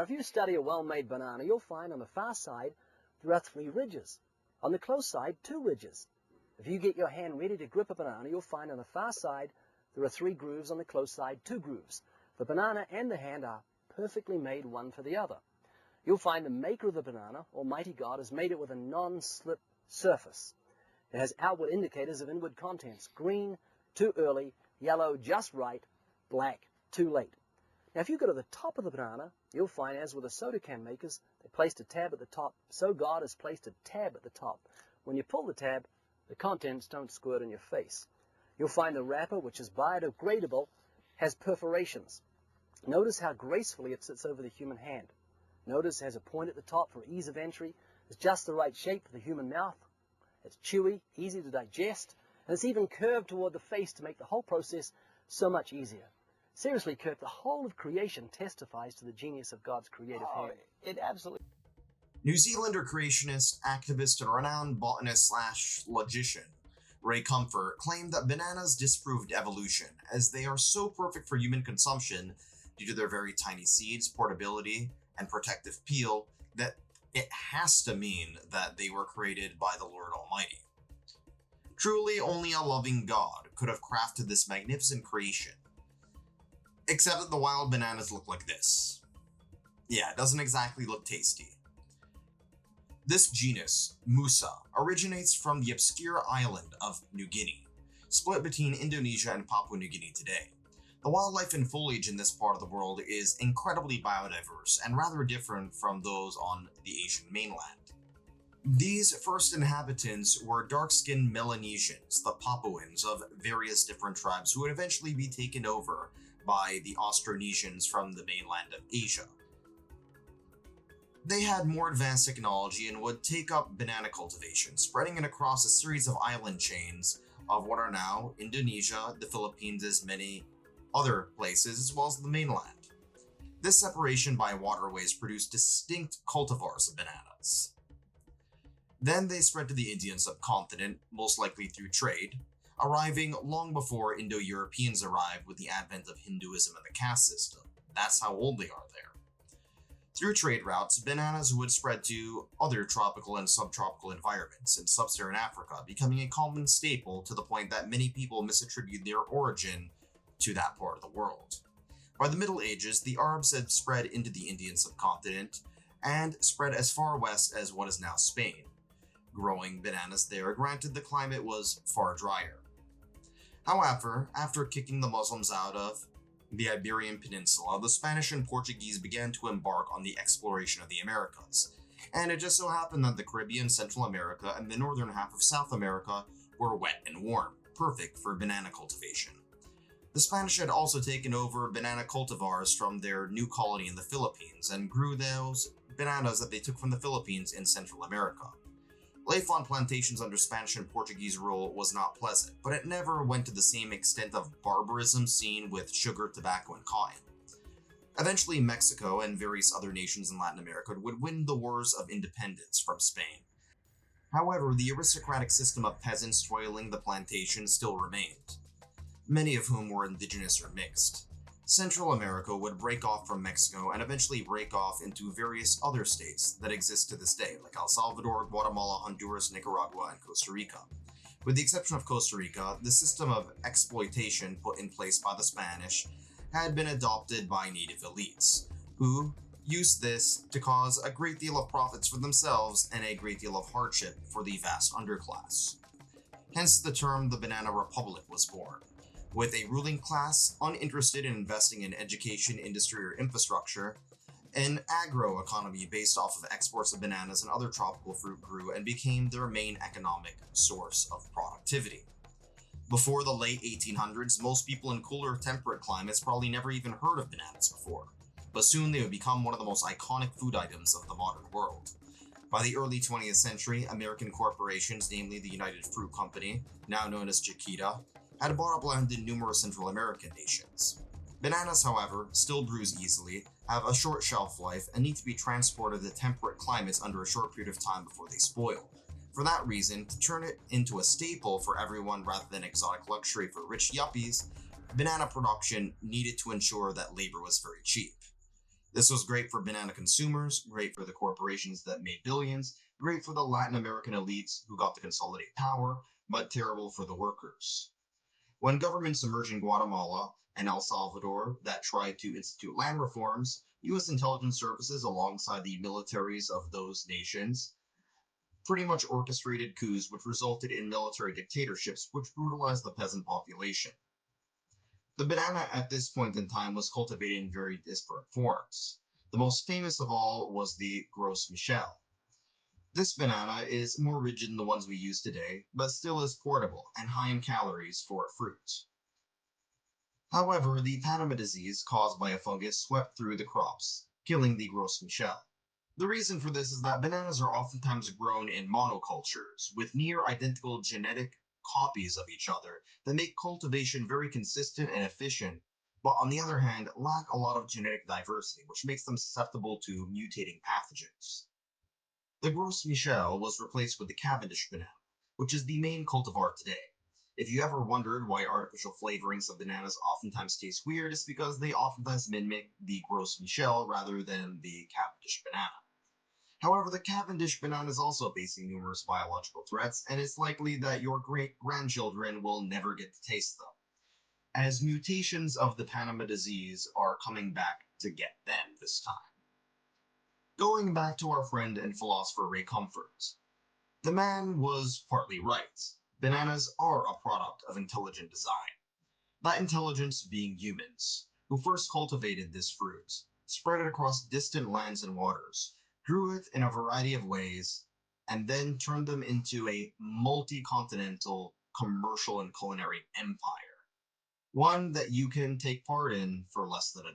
if you study a well-made banana, you'll find on the far side there are 3 ridges. On the close side, 2 ridges. If you get your hand ready to grip a banana, you'll find on the far side there are 3 grooves, on the close side 2 grooves. The banana and the hand are perfectly made one for the other. You'll find the maker of the banana, Almighty God, has made it with a non-slip surface. It has outward indicators of inward contents: green, too early; yellow, just right; black, too late. Now, if you go to the top of the banana, you'll find, as with the soda can makers, they placed a tab at the top. So God has placed a tab at the top. When you pull the tab, the contents don't squirt in your face. You'll find the wrapper, which is biodegradable, has perforations. Notice how gracefully it sits over the human hand. Notice it has a point at the top for ease of entry. It's just the right shape for the human mouth. It's chewy, easy to digest, and it's even curved toward the face to make the whole process so much easier. Seriously, Kirk, the whole of creation testifies to the genius of God's creative hand. It absolutely... New Zealander creationist, activist, and renowned botanist/logician Ray Comfort claimed that bananas disproved evolution, as they are so perfect for human consumption due to their very tiny seeds, portability, and protective peel, that it has to mean that they were created by the Lord Almighty. Truly, only a loving God could have crafted this magnificent creation. Except that the wild bananas look like this. Yeah, it doesn't exactly look tasty. This genus, Musa, originates from the obscure island of New Guinea, split between Indonesia and Papua New Guinea today. The wildlife and foliage in this part of the world is incredibly biodiverse and rather different from those on the Asian mainland. These first inhabitants were dark-skinned Melanesians, the Papuans of various different tribes who would eventually be taken over by the Austronesians from the mainland of Asia. They had more advanced technology and would take up banana cultivation, spreading it across a series of island chains of what are now Indonesia, the Philippines, as many other places, as well as the mainland. This separation by waterways produced distinct cultivars of bananas. Then they spread to the Indian subcontinent, most likely through trade, arriving long before Indo-Europeans arrived with the advent of Hinduism and the caste system. That's how old they are there. Through trade routes, bananas would spread to other tropical and subtropical environments in sub-Saharan Africa, becoming a common staple to the point that many people misattribute their origin to that part of the world. By the Middle Ages, the Arabs had spread into the Indian subcontinent and spread as far west as what is now Spain. Growing bananas there, granted the climate was far drier. However, after kicking the Muslims out of the Iberian Peninsula, the Spanish and Portuguese began to embark on the exploration of the Americas, and it just so happened that the Caribbean, Central America, and the northern half of South America were wet and warm, perfect for banana cultivation. The Spanish had also taken over banana cultivars from their new colony in the Philippines and grew those bananas that they took from the Philippines in Central America. Life on plantations under Spanish and Portuguese rule was not pleasant, but it never went to the same extent of barbarism seen with sugar, tobacco, and cotton. Eventually, Mexico and various other nations in Latin America would win the wars of independence from Spain. However, the aristocratic system of peasants toiling the plantation still remained, many of whom were indigenous or mixed. Central America would break off from Mexico and eventually break off into various other states that exist to this day, like El Salvador, Guatemala, Honduras, Nicaragua, and Costa Rica. With the exception of Costa Rica, the system of exploitation put in place by the Spanish had been adopted by native elites, who used this to cause a great deal of profits for themselves and a great deal of hardship for the vast underclass. Hence the term the Banana Republic was born, with a ruling class uninterested in investing in education, industry, or infrastructure. An agro-economy based off of exports of bananas and other tropical fruit grew and became their main economic source of productivity. Before the late 1800s, most people in cooler temperate climates probably never even heard of bananas before, but soon they would become one of the most iconic food items of the modern world. By the early 20th century, American corporations, namely the United Fruit Company, now known as Chiquita, had bought up land in numerous Central American nations. Bananas, however, still bruise easily, have a short shelf life, and need to be transported to temperate climates under a short period of time before they spoil. For that reason, to turn it into a staple for everyone rather than exotic luxury for rich yuppies, banana production needed to ensure that labor was very cheap. This was great for banana consumers, great for the corporations that made billions, great for the Latin American elites who got to consolidate power, but terrible for the workers. When governments emerged in Guatemala and El Salvador that tried to institute land reforms, U.S. intelligence services, alongside the militaries of those nations, pretty much orchestrated coups which resulted in military dictatorships which brutalized the peasant population. The banana at this point in time was cultivated in very disparate forms. The most famous of all was the Gros Michel. This banana is more rigid than the ones we use today, but still is portable and high in calories for a fruit. However, the Panama disease caused by a fungus swept through the crops, killing the Gros Michel. The reason for this is that bananas are oftentimes grown in monocultures, with near identical genetic copies of each other that make cultivation very consistent and efficient, but on the other hand, lack a lot of genetic diversity, which makes them susceptible to mutating pathogens. The Gros Michel was replaced with the Cavendish banana, which is the main cultivar today. If you ever wondered why artificial flavorings of bananas oftentimes taste weird, it's because they oftentimes mimic the Gros Michel rather than the Cavendish banana. However, the Cavendish banana is also facing numerous biological threats, and it's likely that your great-grandchildren will never get to taste them, as mutations of the Panama disease are coming back to get them this time. Going back to our friend and philosopher Ray Comfort, the man was partly right. Bananas are a product of intelligent design. That intelligence being humans, who first cultivated this fruit, spread it across distant lands and waters, grew it in a variety of ways, and then turned them into a multi-continental commercial and culinary empire. One that you can take part in for less than $1.